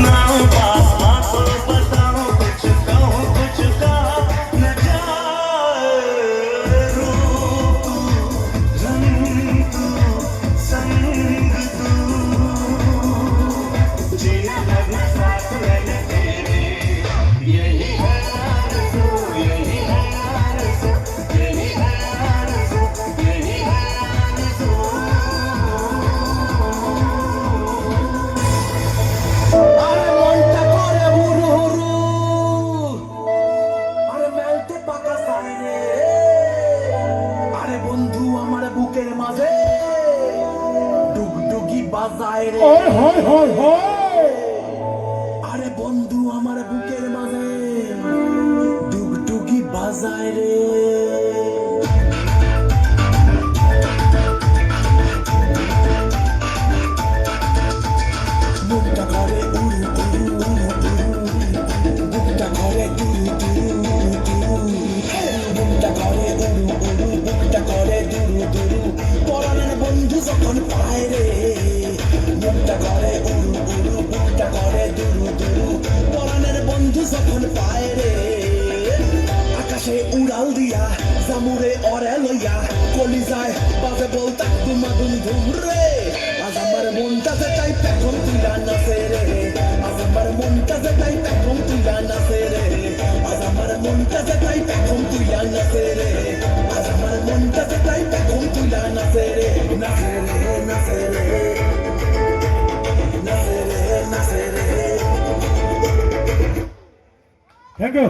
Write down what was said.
सुनाऊं बाबा को बताऊं कुछ कहूं कुछ कहा न जाए रूप तू रंग तू संग तू जीने लगना साथ मैंने तेरे यही है आरज़ू यही है आरज़ू यही है आरज़ू यही है आरज़ू আরে মনটা করে হুরু হুরু, আরে মেলতে পাকা সাইরে, আরে বন্ধু আমার বুকের মাঝে ডুগডুগি বাজায় রে। আরে বন্ধু আমার বুকের মাঝে ডুগডুগি বাজায় রে। বুকটা করে উড়ু উড়ু উড়ু উড়ু, বুকটা করে দুরু দুরু দুরু, বুকটা করে উড়ু উড়ু, বুকটা করে দুরু দুরু, পরাণের বন্ধু যখন পায় রে। বুকটা করে উড়ু উড়ু, বুকটা করে দুরু দুরু, পরাণের বন্ধু যখন পায় রে। আকাশে উড়াল দিয়া জামুরে অরে লইয়া কলিজায় বাজে বলতা দুমা দুম ধুম রে। আজ আমার মনটাতে তাই পেখম তুইলা নাচে রে, আজ আমার মনটাতে তাই পেখম তুইলা নাচে রে, আজ আমার মনটাতে তাই পেখম তুইলা নাচে রে, আজ আমার মনটাতে তাই পেখম তুইলা নাচে রে। নাচে রে নাচে রে নাচে রে নাচে রে। Thank you.